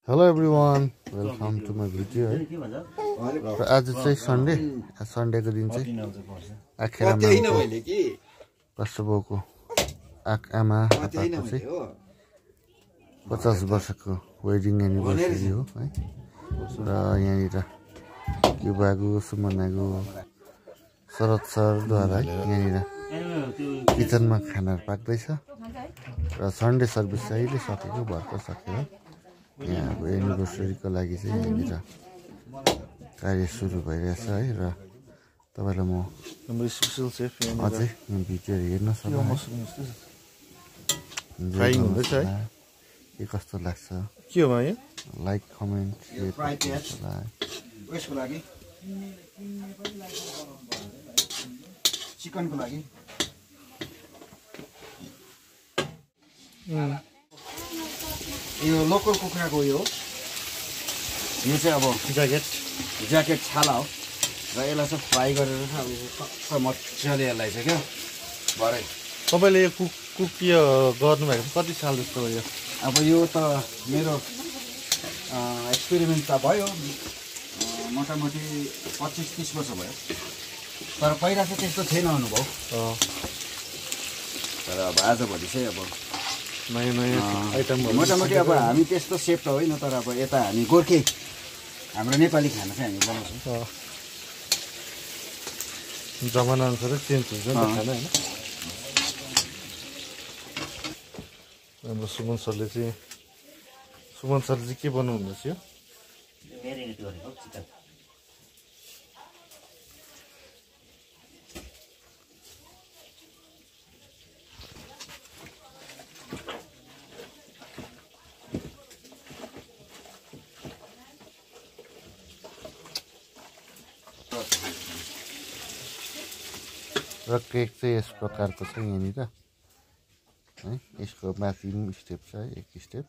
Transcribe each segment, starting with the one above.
Hello everyone, welcome to my video. र आज चाहिँ सन्डेको दिन चाहिँ आखेरामा कसबोको आमा आपाको चाहिँ 50 वर्षको वेडिङ एनिभर्सरी हो है। र यहाँनिर युवागु सुमनागु शरद सरद्वारा यहाँनिर किचनमा खाना पाक्दैछ र सन्डे सर्भिस चाहिँ अहिले सकेको भर्खर सकेर यहाँ अब एनिभर्सरीको लागि चाहिँ यहाँनिर कार्य सुरु भइरहेछ है। र तपाईलाई म स्पेशल सेफ अझै भिडियो हेर्न सक्नुहुन्छ। फ्राइङ हुँदैछ है, के कस्तो लाग्छ के हो यहाँ लाइक कमेन्ट यसको लागि चिकनको लागि यो लोकल कुखुराको यो चाहिँ अब ज्याकेट छाला हो र यसलाई चाहिँ फ्राई गरेर अब मजाले यसलाई चाहिँ क्या भरे तपाईले यो कुक यो गर्नुभएको कति साल जस्तो भयो? अब यो त मेरो एक्सपेरिमेन्ट त भयो मोटामोटी 25-30 वर्ष भयो। तर पहिला चाहिँ त्यस्तो थिएन अनुभव। तर अब आजभोलि चाहिँ अब नयाँ आइटम मोटामोटी अब हामी त्यस्तो सेफ त होइन, तर अब यता हामी गोर्खे हाम्रो नेपाली खाना चाहिँ हामी बनाउँछौँ। जमाना अनुसार चेन्ज हुन्छ नि त खाना होइन। हाम्रो सुमन सरले चाहिँ के बनाउनु हुँदैछ यो? मेरिनेट गरेको चिकन। र केक चाहिँ यस प्रकारको छ यहाँनिर है। यसको माथि स्टेप छ है, एक स्टेप।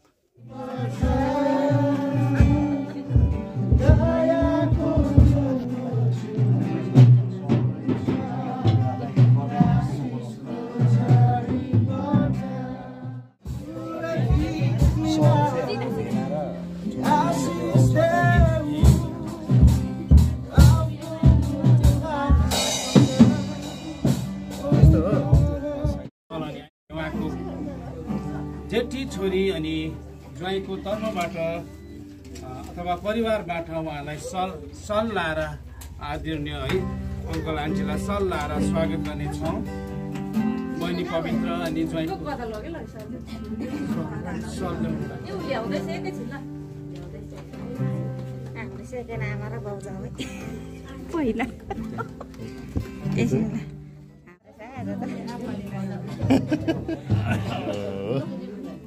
जेठी छोरी अनि ज्वाइँको तर्फबाट अथवा परिवारबाट उहाँलाई सल लाएर आदरणीय है अङ्कल आन्टीलाई सल लाएर स्वागत गर्नेछौँ। बहिनी पवित्र अनि ज्वाइँको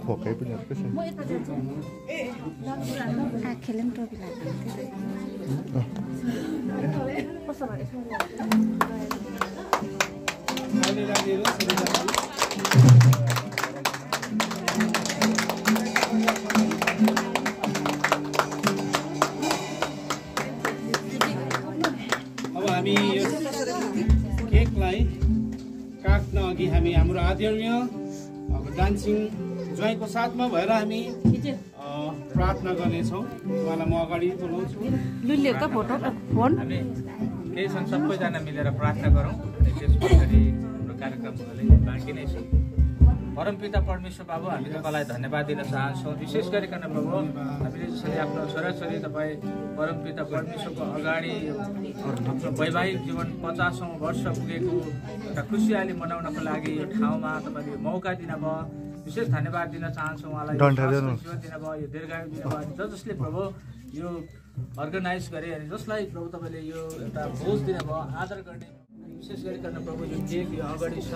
खोकै पनि अर्कै छ। अब हामी यो केकलाई काट्न अघि हामी हाम्रो आदरणीय अब डान्सिङ ज्वाइँको साथमा भएर हामी प्रार्थना गर्नेछौँ। उहाँलाई म अगाडि बोलाउँछु। हामी केही छन् सबैजना मिलेर प्रार्थना गरौँ अनि त्यस पछाडि हाम्रो कार्यक्रमले बाँकी नै छ। परमपिता परमेश्वर बाबु, हामी तपाईँलाई धन्यवाद दिन चाहन्छौँ। विशेष गरिकन प्रभु हामीले जसरी आफ्नो छोराछोरी तपाईँ परमपिता परमेश्वरको अगाडि हाम्रो वैवाहिक जीवन 50औं वर्ष पुगेको एउटा खुसियाली मनाउनको लागि यो ठाउँमा तपाईँले मौका दिनुभयो। विशेष धन्यवाद दिन चाहन्छौँ उहाँलाई। जीवन दिनुभयो, यो दीर्घायु दिनुभयो। अनि जसले प्रभु यो अर्गनाइज गरे अनि जसलाई प्रभु तपाईँले यो एउटा भोज दिनुभयो आदर गर्ने। विशेष गरिकन प्रभु यो केक यो अगाडि छ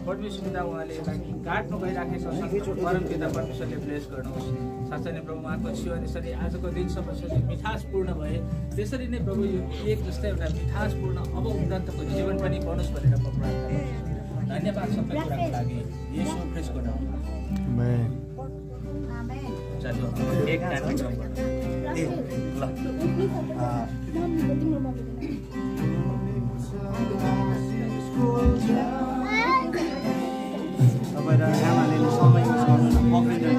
परमेश्वर पिता उहाँले यसलाई काट्नु गइराखेको छ। परम पिता परमेश्वरले ब्लेस गर्नुहोस्। साँच्चै नै प्रभु उहाँको जीवन यसरी आजको दिनसम्म यसरी मिठासपूर्ण भए त्यसरी नै प्रभु यो केक जस्तै एउटा मिठासपूर्ण अब उन्नतको जीवन पनि बनोस् भनेर म प्रार्थना गर्छु। धन्यवाद सबै कुराको लागि येशू ख्रीष्टको नाममा। चलो एक कार्यक्रम ल तपाईँ र आमाले समय युज गर्नु पक्रिँदैन।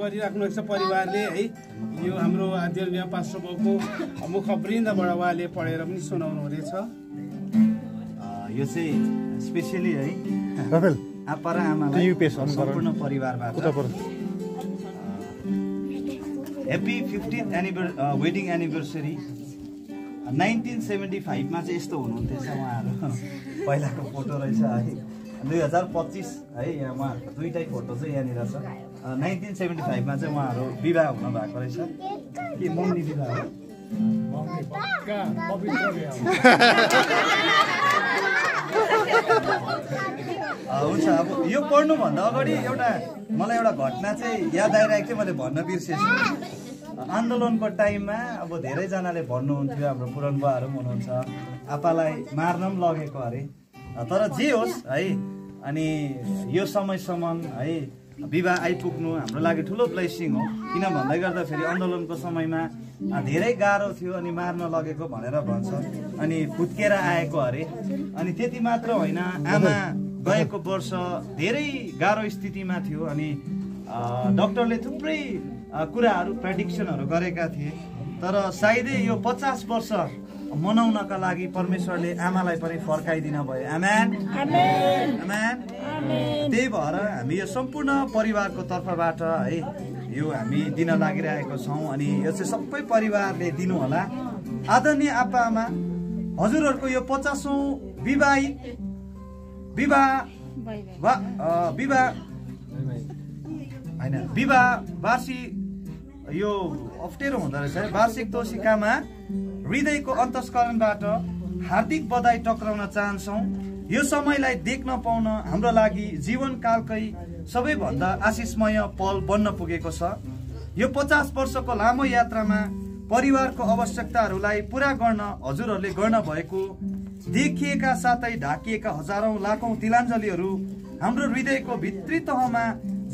गरिराख्नुहुन्छ परिवारले है। यो हाम्रो आदरणीय पास्टर बाबुको मुखवृन्दबाट उहाँले पढेर पनि सुनाउनु हुनेछ। यो चाहिँ स्पेसली है आप्पा र आमालाई सम्पूर्ण परिवारबाट ह्याप्पी 15th वेडिङ एनिभर्सरी। 1975 मा चाहिँ यस्तो हुनुहुन्थ्यो उहाँहरू, पहिलाको फोटो रहेछ है। 2025 है, यहाँ उहाँहरूको दुईटै फोटो चाहिँ यहाँनिर छ। 1975 मा चाहिँ उहाँहरू विवाह हुनु भएको रहेछ कि मम्मी विवाह हो? हुन्छ। अब यो पढ्नुभन्दा अगाडि मलाई एउटा घटना चाहिँ याद आइरहेको थियो, मैले भन्न बिर्सेछु। आन्दोलनको टाइममा अब धेरैजनाले भन्नुहुन्थ्यो, हाम्रो पुरानबुवाहरू पनि हुनुहुन्छ, आप्पालाई मार्न पनि लगेको अरे। तर जे होस् है, अनि यो समयसम्म है विवाह आइपुग्नु हाम्रो लागि ठुलो ब्लेसिङ हो। किन भन्दै गर्दाखेरि आन्दोलनको समयमा धेरै गाह्रो थियो अनि मार्न लगेको भनेर भन्छ, अनि फुत्केर आएको अरे। अनि त्यति मात्र होइन, आमा गएको वर्ष धेरै गाह्रो स्थितिमा थियो अनि डाक्टरले थुप्रै कुराहरू प्रेडिक्सनहरू गरेका थिए। तर सायदै यो 50 वर्ष मनाउनका लागि परमेश्वरले आमालाई पनि फर्काइदिन भयो। आमेन आमेन। त्यही भएर हामी यो सम्पूर्ण परिवारको तर्फबाट है यो हामी दिन लागिरहेको छौँ। अनि यो चाहिँ सबै परिवारले दिनु होला। आदरणीय आप्पा आमा, हजुरहरूको यो 50औं विवाह वार्षिक यो अप्ठ्यारो हुँदो रहेछ। वार्षिक तोसिकामा हृदयको अन्तस्करणबाट हार्दिक बधाई टक्राउन चाहन्छौँ। यो समयलाई देख्न पाउन हाम्रो लागि जीवनकालकै सबैभन्दा आशिषमय पल बन्न पुगेको छ। यो 50 वर्षको लामो यात्रामा परिवारको आवश्यकताहरूलाई पूरा गर्न हजुरहरूले गर्न भएको देखिएका साथै ढाकिएका हजारौं लाखौं तिलाञ्जलीहरू हाम्रो हृदयको भित्री तहमा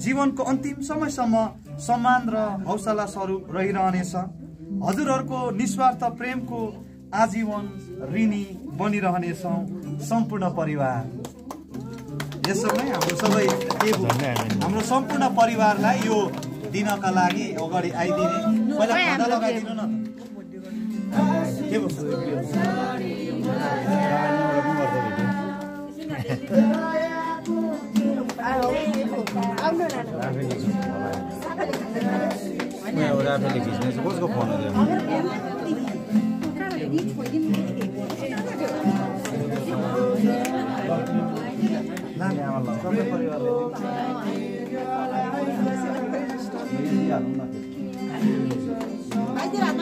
जीवनको अन्तिम समयसम्म सम्मान र हौसला स्वरूप रहिरहनेछ। हजुरहरूको निस्वार्थ प्रेमको आजीवन ऋणी बनिरहनेछौँ सम्पूर्ण परिवार। यसमै हाम्रो सम्पूर्ण परिवारलाई यो दिनका लागि अगाडि आइदिने पहिला खाना लगाइदिनु न। के भन्छु राफेले खिच्ने कसको फोन हो त्यो?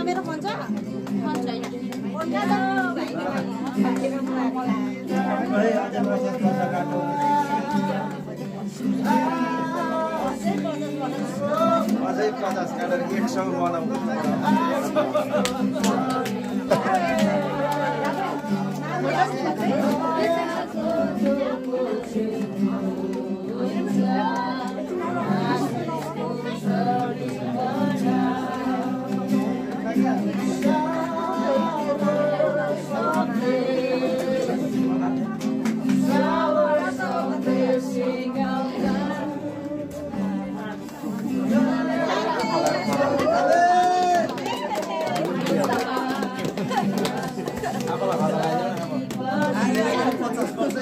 मेरो फोन छ अझै 50 काटेर 100 बनाउनु।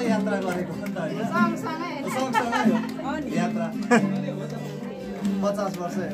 यात्रा गरेको नि त हैन, सँगसँगै हो यात्रा। 50 वर्ष हो।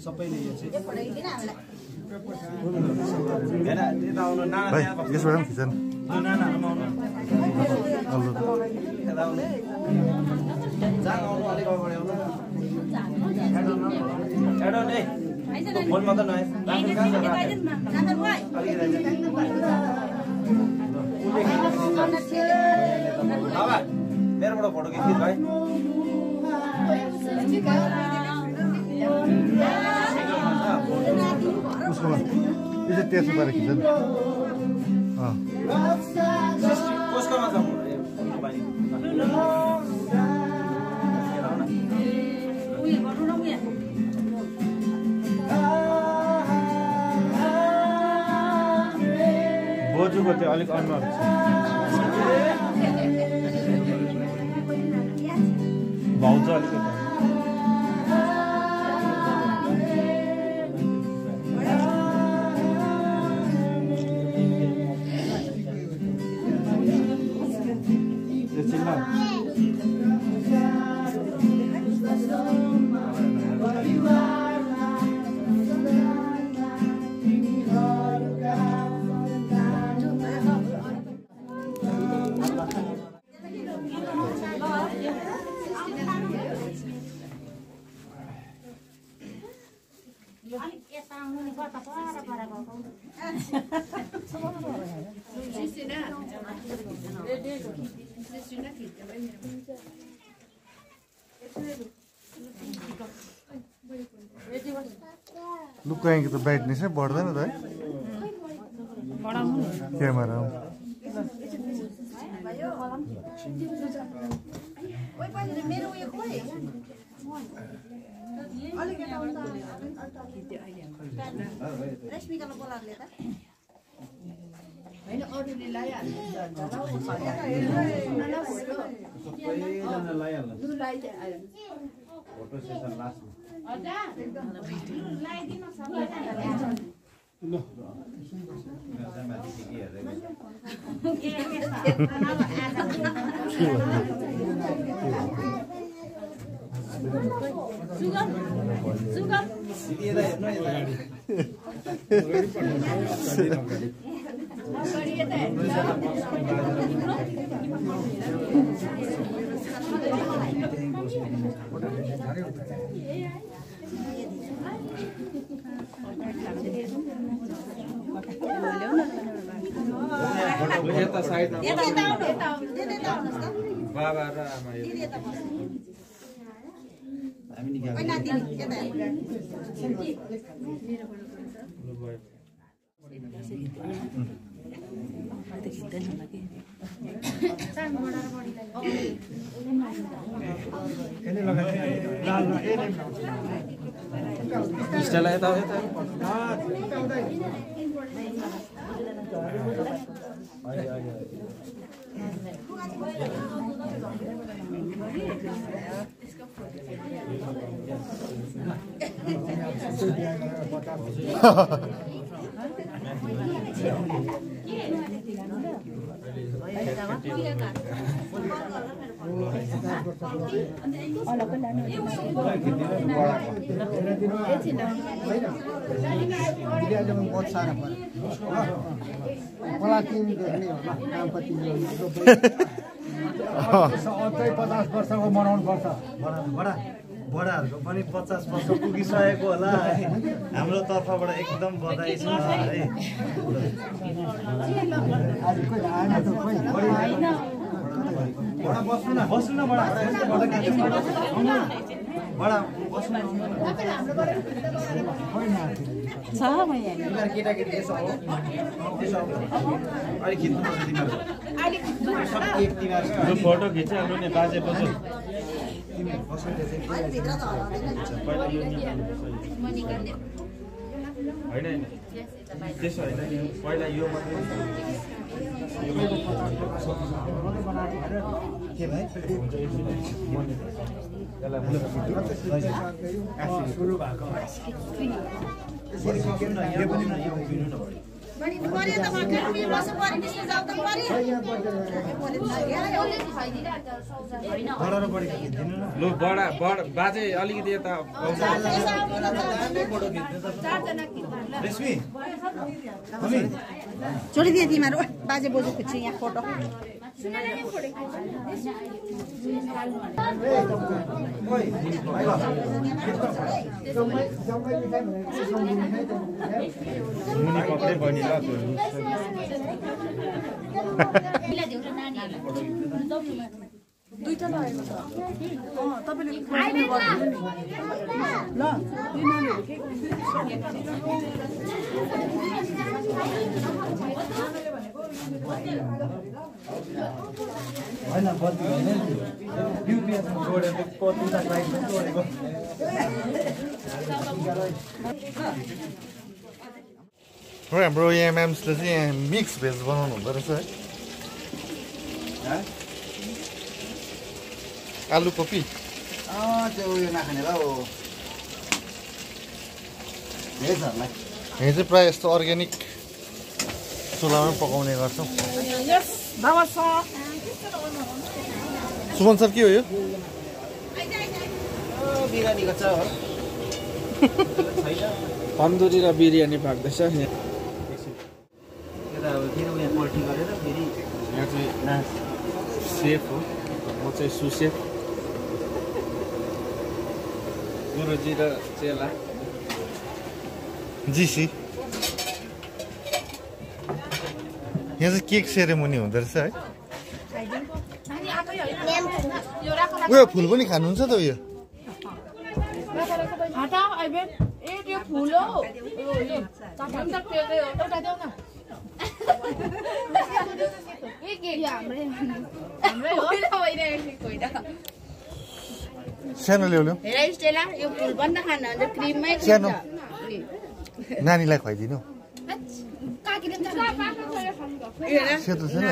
सबैले यो चाहिँ भाइ यसबाट पनि खिचन फोनमा त नआए मेरोबाट फोटो खिच्नु भाइ उसको यो चाहिँ त्यसो पारेर खिचन कसकोमा छ बोजूको त्यो अलिक अनुहार छ भाउजू अलिकति लुकाएँ त ब्राइटनेस नै बढ्दैन त है क्यामेरा रश्मिकालाई बोलाउनुले त फोटो सेसन लास्टमा बाबा र आमा स्टाइल यता वर्षको मनाउनु पर्छ बडाहरूको पनि 50 वर्ष पुगिसकेको होला है हाम्रो तर्फबाट एकदम बधाई छ है बडा बस्नु न बडा बडा बस्नु छ यहाँ केटाकेटी यसो हो अलि खिच्नुपर्छ तिमीहरू फोटो खिचिहाल्नु नि बाजे बस्नु होइन त्यसो होइन पहिला यो के भाइ सुरु भएको लु बडा बाजे अलिकति यता छोडिदिए तिमीहरू बाजे बोजू खुच्छु यहाँ फोटो मुनि पक्रै बहिनी ल दुईटा लागेको छ तपाईँले ल होइन बत्ती होइन युपिएसमा जोडेर कतिवटा लाइटमा जोडेको हाम्रो यहाँ म्याम्सले चाहिँ यहाँ मिक्स भेज बनाउनु हुँदो रहेछ है आलु कोपी त्यो उयो नखाने ल भेजहरूलाई यहाँ चाहिँ प्रायः यस्तो अर्ग्यानिक चुलामै पकाउने गर्छौँ सुमन सर के हो यो बिरामीको छ हो तन्दुरी र बिरयानी पाक्दैछ यता अब फेरि उयो पोल्ट्री गरेर फेरि यहाँ चाहिँ सेफ हो म चाहिँ सुसेफ गुरुजी र चेला जिसी यहाँ चाहिँ केक सेरेमोनी हुँदो रहेछ है उयो फुल पनि खानुहुन्छ त उयो सानो ल्याउनु सानो नानीलाई खुवाइदिनु सेतो छैन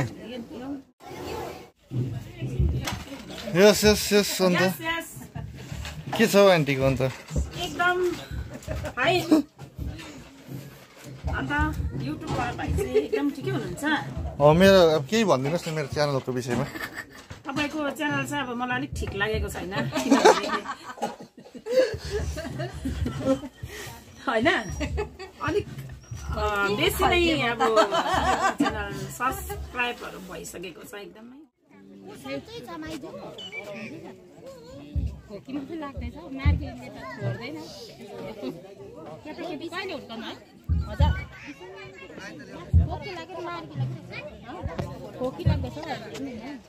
यस यस यस अन्त के छ आन्टीको अन्त एकदम हाई अन्त युट्युबबाट भाइ चाहिँ एकदम ठिकै हुनुहुन्छ मेरो अब केही भनिदिनुहोस् न मेरो च्यानलको विषयमा तपाईँको च्यानल चाहिँ अब मलाई अलिक ठिक लागेको छैन किनभने होइन अलिक बेसी नै अब च्यानल सब्सक्राइबहरू भइसकेको छ एकदमै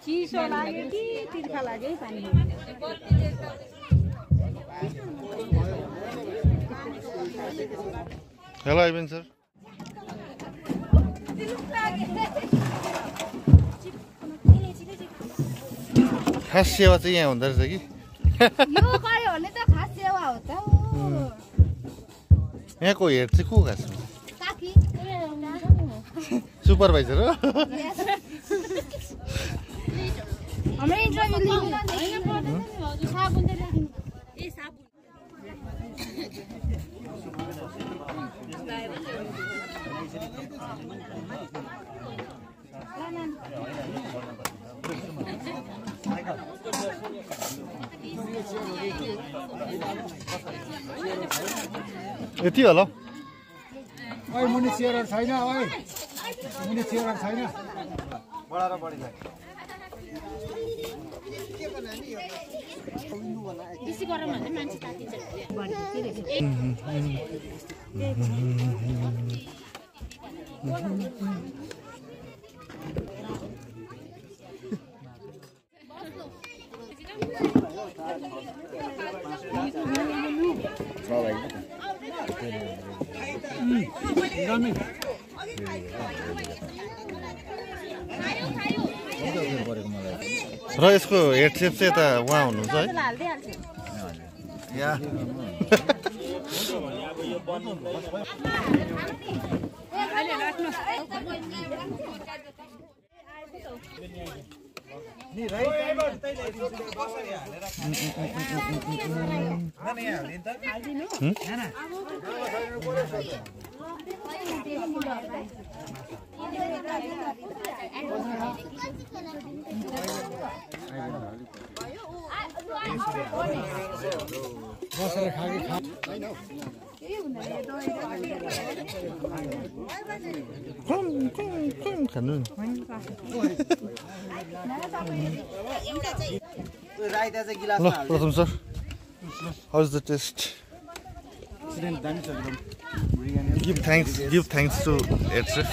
चिसो लाग्यो कि तिर्खा लाग्यो पानी हेलो आइबेन सर खास सेवा चाहिँ यहाँ हुँदो रहेछ कि यो गयो भने त खास सेवा हो त यहाँको हेड चाहिँ को खास सुपरभाइजर हो यति होला ओइ मुनि चेयर छैन ओइ मुनि चेयर छैन बडा र बढी लाग्यो बेसी गरम भने मान्छे तातिन्छ र यसको हेड सेप चाहिँ यता उहाँ हुनुहुन्छ है यहाँ नि राइट उतै ल्याइदिन्छु कसरी हालेर खाने यहाँ हालिदिनु त हाल्दिनु हैन बसेर खागे खा खानु राइता चाहिँ गिलास ल प्रथम sir how is the taste give thanks to head chef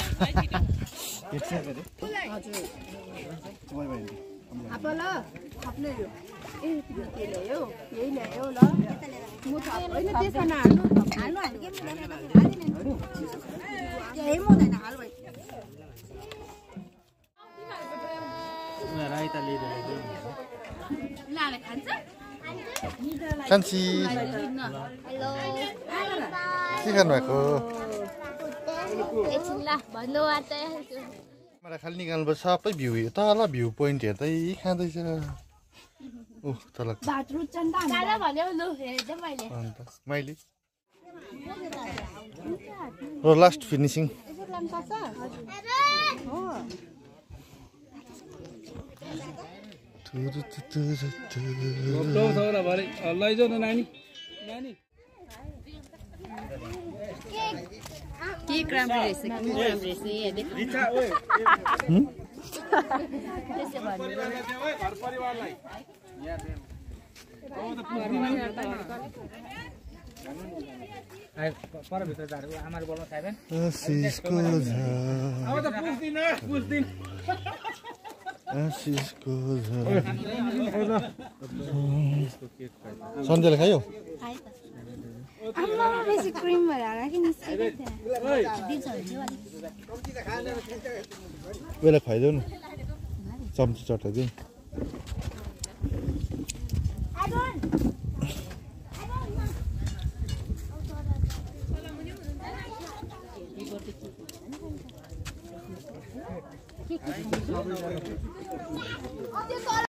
Kanchhi के खानुभएको मलाई खालि निकाल्नुपर्छ सबै भ्यू तल भ्यू पोइन्ट हेर्दै खाँदैछ ऊ तल अन्त मैले र लास्ट फिनिसिङ लैजाऊ न नानी के क्रम रहेछ घर परिवारलाई परभित्र जानु आमाले बोल्नु साइबन अब त पुस्दिन सन्ध्याले खायो बेसी क्रिम भएर कि बेला खुवाइदेऊ न चम्ची चटाइदिउँ